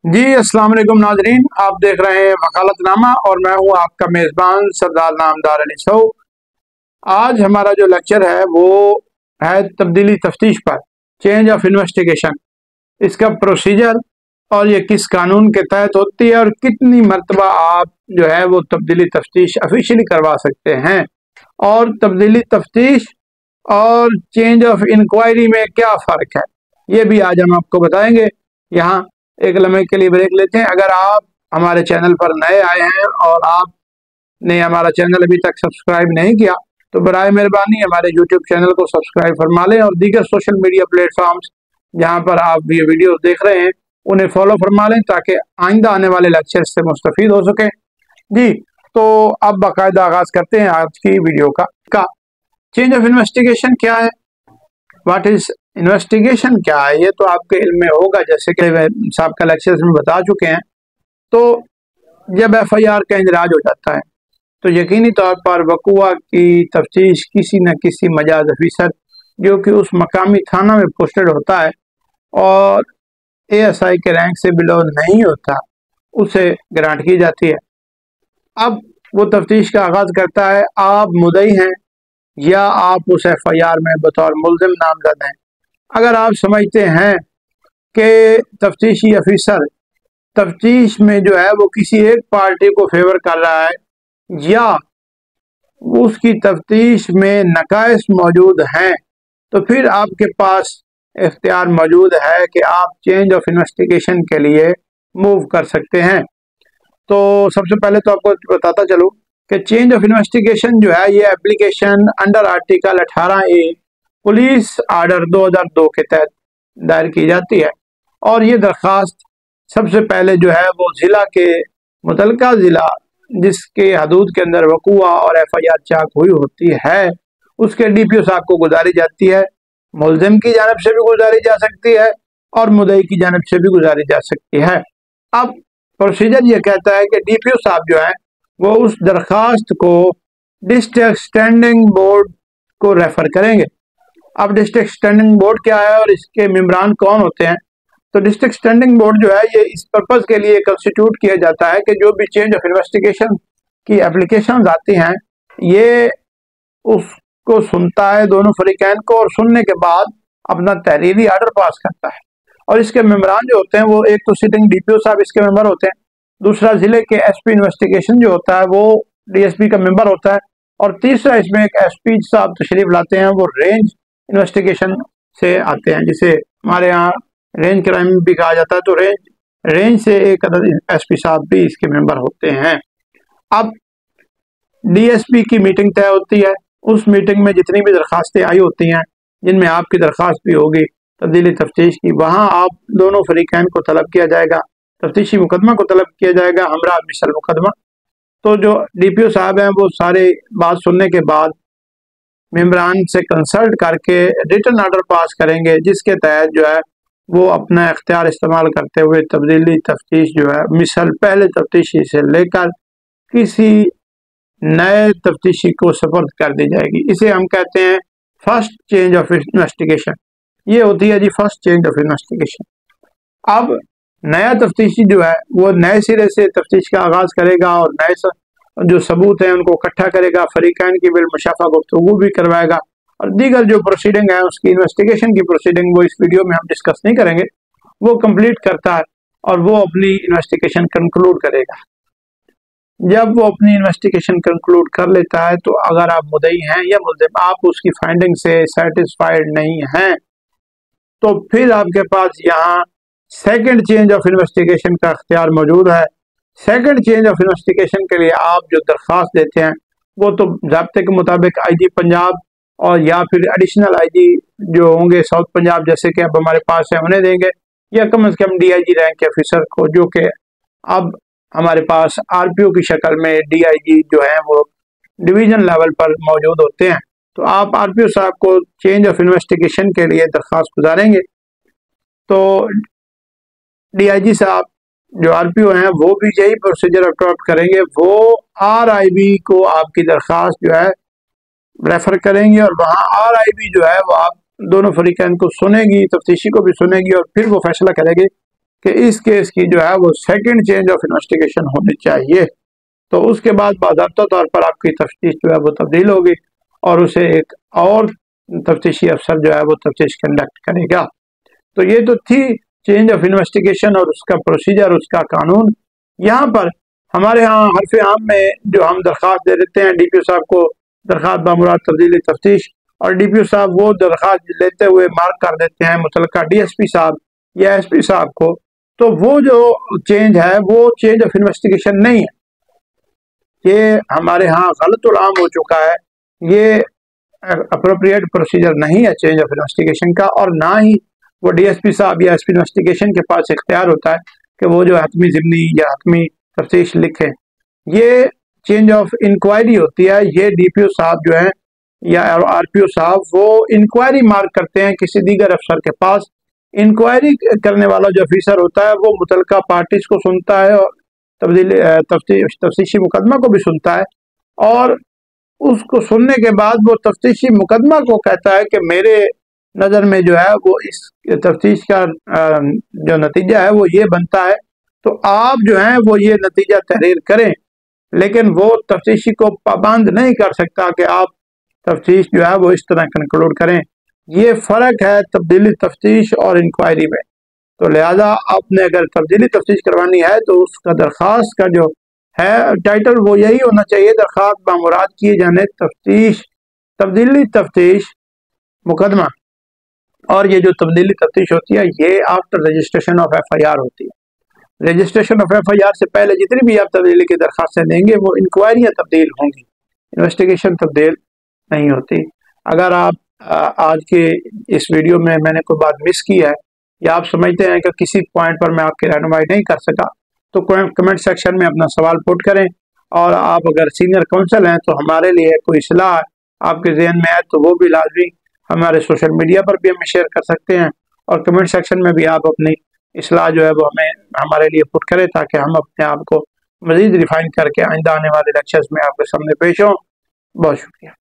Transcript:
जी अस्सलाम वालेकुम नाजरीन, आप देख रहे हैं वकालतनामा और मैं हूं आपका मेज़बान सरदार नामदार अली सऊ। आज हमारा जो लेक्चर है वो है तब्दीली तफ्तीश पर, चेंज ऑफ इन्वेस्टिगेशन, इसका प्रोसीजर और ये किस कानून के तहत होती है और कितनी मरतबा आप जो है वो तब्दीली तफ्तीश ऑफिशियली करवा सकते हैं, और तब्दीली तफ्तीश और चेंज ऑफ इंक्वायरी में क्या फ़र्क है ये भी आज हम आपको बताएंगे। यहाँ एक लम्हे के लिए ब्रेक लेते हैं। अगर आप हमारे चैनल पर नए आए हैं और आपने हमारा चैनल अभी तक सब्सक्राइब नहीं किया तो बराए मेहरबानी हमारे यूट्यूब चैनल को सब्सक्राइब फरमा लें और दीगर सोशल मीडिया प्लेटफॉर्म्स जहां पर आप ये वीडियो देख रहे हैं उन्हें फॉलो फरमा लें ताकि आइंदा आने वाले लेक्चर से मुस्तफीद हो सकें। जी, तो अब बाकायदा आगाज करते हैं आज की वीडियो का। चेंज ऑफ इन्वेस्टिगेशन क्या है, व्हाट इज इन्वेस्टिगेशन क्या है, ये तो आपके इल्म में होगा, जैसे कि साहब लेक्चर्स में बता चुके हैं। तो जब FIR का इंदराज हो जाता है तो यकीनी तौर पर वकूआ की तफ्तीश किसी न किसी मजाज अफीसर जो कि उस मकामी थाना में पोस्टेड होता है और ASI के रैंक से बिलो नहीं होता उसे ग्रांट की जाती है। अब वो तफ्तीश का आगाज करता है, आप मुद्दई हैं या आप उस FIR में बतौर मुल्जिम नामजद हैं। अगर आप समझते हैं कि तफ्तीशी अफीसर तफ्तीश में जो है वो किसी एक पार्टी को फेवर कर रहा है या उसकी तफ्तीश में नकाइस मौजूद हैं तो फिर आपके पास इख्तियार मौजूद है कि आप चेंज ऑफ इन्वेस्टिगेशन के लिए मूव कर सकते हैं। तो सबसे पहले तो आपको बताता चलूँ कि चेंज ऑफ इन्वेस्टिगेशन जो है ये application under article 18A police order 2002 के तहत दायर की जाती है और ये दरख्वास्त सबसे पहले जो है वो ज़िला के मुतलका ज़िला जिसके हदूद के अंदर वकूआ और FIR चाक हुई होती है उसके DPO साहब को गुजारी जाती है। मुल्जिम की जानब से भी गुजारी जा सकती है और मुद्दई की जानब से भी गुजारी जा सकती है। अब प्रोसीजर ये कहता है कि DPO साहब जो है वो उस दरख्वास्त को डिस्ट्रिक्ट स्टैंडिंग बोर्ड को रेफर करेंगे। अब डिस्ट्रिक्ट स्टैंडिंग बोर्ड क्या है और इसके मेंबरान कौन होते हैं, तो डिस्ट्रिक्ट स्टैंडिंग बोर्ड जो है ये इस पर्पज़ के लिए कंस्टिट्यूट किया जाता है कि जो भी चेंज ऑफ इन्वेस्टिगेशन की एप्लीकेशन आती हैं ये उसको सुनता है दोनों फरीकैन को और सुनने के बाद अपना तहरीरी आर्डर पास करता है। और इसके मेंबरान जो होते हैं वो एक तो सिटिंग DPO साहब इसके मेंबर होते हैं, दूसरा ज़िले के SP इन्वेस्टिगेशन जो होता है वो DSP का मेंबर होता है और तीसरा इसमें एक SP साहब तशरीफ लाते हैं, वो रेंज इन्वेस्टिगेशन से आते हैं जिसे हमारे यहाँ रेंज क्राइम भी कहा जाता है। तो रेंज से एक SP साहब भी इसके मेंबर होते हैं। अब DSP की मीटिंग तय होती है, उस मीटिंग में जितनी भी दरखास्तें आई होती हैं जिनमें आपकी दरख्वास्त भी होगी तब्दीली तफ्तीश की, वहाँ आप दोनों फरीकैन को तलब किया जाएगा, तफ्तीशी मुकदमा को तलब किया जाएगा हमरा मिसल मुकदमा। तो जो DPO साहब हैं वो सारे बात सुनने के बाद मेंबरान से कंसल्ट करके रिटन आर्डर पास करेंगे जिसके तहत जो है वो अपना इख्तियार इस्तेमाल करते हुए तब्दीली तफ्तीश जो है मिसल पहले तफ्तीशी से लेकर किसी नए तफ्तीशी को सपर्द कर दी जाएगी। इसे हम कहते हैं फर्स्ट चेंज ऑफ इन्वेस्टिगेशन। ये होती है जी फर्स्ट चेंज ऑफ इन्वेस्टिगेशन। अब नया तफ्तीशी जो है वो नए सिरे से तफ्तीश का आगाज करेगा और नए जो सबूत हैं उनको इकट्ठा करेगा, फरीकैन की बिल मुशाफा गुफ्तगू भी करवाएगा और दीगर जो प्रोसीडिंग है उसकी इन्वेस्टिगेशन की प्रोसीडिंग वो इस वीडियो में हम डिस्कस नहीं करेंगे, वो कंप्लीट करता है और वो अपनी इन्वेस्टिगेशन कंक्लूड करेगा। जब वो अपनी इन्वेस्टिगेशन कंक्लूड कर लेता है तो अगर आप मुद्दई हैं या मुल्जिम आप उसकी फाइंडिंग से सेटिस्फाइड नहीं हैं तो फिर आपके पास यहाँ सेकंड चेंज ऑफ इन्वेस्टिगेशन का इख्तियार मौजूद है। सेकंड चेंज ऑफ इन्वेस्टिगेशन के लिए आप जो दरख्वास्त देते हैं वो तो ज़ाब्ते के मुताबिक IG पंजाब और या फिर एडिशनल IG जो होंगे साउथ पंजाब जैसे कि अब हमारे पास है उन्हें देंगे, या कम से कम DIG रैंक के ऑफिसर को जो कि अब हमारे पास RPO की शक्ल में DIG जो है वो डिवीज़न लेवल पर मौजूद होते हैं। तो आप RPO साहब को चेंज ऑफ इन्वेस्टिगेशन के लिए दरख्वास्त गुजारेंगे तो DIG साहब जो RPO हैं वो भी यही प्रोसीजर अडॉप्ट करेंगे, वो RIB को आपकी दरख्वास्त जो है रेफर करेंगे और वहाँ RIB जो है वो आप दोनों फरीकैन को सुनेगी, तफ्तीशी को भी सुनेगी और फिर वो फैसला करेगी कि इस केस की जो है वो सेकंड चेंज ऑफ इन्वेस्टिगेशन होनी चाहिए। तो उसके बाद बाज़ाब्ता तौर पर आपकी तफ्तीश जो है वो तब्दील होगी और उसे एक और तफ्तीशी अफसर जो है वो तफ्तीश कंडक्ट करेगा। तो ये तो थी चेंज ऑफ इन्वेस्टिगेशन और उसका प्रोसीजर, उसका कानून। यहाँ पर हमारे यहाँ हरफ आम में जो हम दरख्वास्त दे देते हैं DPO साहब को, दरख्वास्त बामुराद तब्दीली तफ्तीश, और DPO साहब वो दरख्वास्त लेते हुए मार्क कर देते हैं मुतलका DSP साहब या SP साहब को, तो वो जो चेंज है वो चेंज ऑफ इन्वेस्टिगेशन नहीं है। ये हमारे यहाँ गलतुल-आम हो चुका है। ये अप्रोप्रिएट प्रोसीजर नहीं है चेंज ऑफ इन्वेस्टिगेशन का, और ना ही वो DSP साहब या SP इन्वेस्टिगेशन के पास इख्तियार होता है कि वो जो हतमी ज़िमनी या हतमी तफ्तीश लिखें। ये चेंज ऑफ इंक्वायरी होती है। ये DPO साहब जो है या RPO साहब वो इंक्वायरी मार्क करते हैं किसी दीगर अफसर के पास। इंक्वायरी करने वाला जो ऑफिसर होता है वो मुतलका पार्टीज को सुनता है और तफ्तीशी मुकदमा को भी सुनता है, और उसको सुनने के बाद वो तफ्तीशी मुकदमा को कहता है कि मेरे नज़र में जो है वो इस तफ्तीश का जो नतीजा है वो ये बनता है, तो आप जो है वो ये नतीजा तहरीर करें। लेकिन वो तफ्तीशी को पाबंद नहीं कर सकता कि आप तफ्तीश जो है वो इस तरह कंक्लूड करें। ये फ़र्क है तब्दीली तफ्तीश और इंक्वायरी में। तो लिहाजा आपने अगर तब्दीली तफ्तीश करवानी है तो उसका दरख्वास्त का जो है टाइटल वो यही होना चाहिए, दरख्वास्त बामुराद किए जाने तफ्तीश तब्दीली तफ्तीश मुकदमा। और ये जो तब्दीली तफ्तीश होती है ये आफ्टर रजिस्ट्रेशन ऑफ FIR होती है। रजिस्ट्रेशन ऑफ FIR से पहले जितनी भी आप तब्दीली की दरख्वास्तें देंगे वो इंक्वायरियाँ तब्दील होंगी, इन्वेस्टिगेशन तब्दील नहीं होती। अगर आप आज के इस वीडियो में मैंने कोई बात मिस की है या आप समझते हैं कि किसी पॉइंट पर मैं आपकी रहनुमाई नहीं कर सका, तो कमेंट सेक्शन में अपना सवाल पुट करें। और आप अगर सीनियर काउंसिल हैं तो हमारे लिए कोई सलाह आपके जहन में है तो वो भी लाजमी हमारे सोशल मीडिया पर भी हमें शेयर कर सकते हैं, और कमेंट सेक्शन में भी आप अपनी इस्लाह जो है वो हमें हमारे लिए पुट करें ताकि हम अपने आप को मज़ीद रिफाइन करके आइंदा आने वाले लेक्चर्स में आपके सामने पेश हों। बहुत शुक्रिया।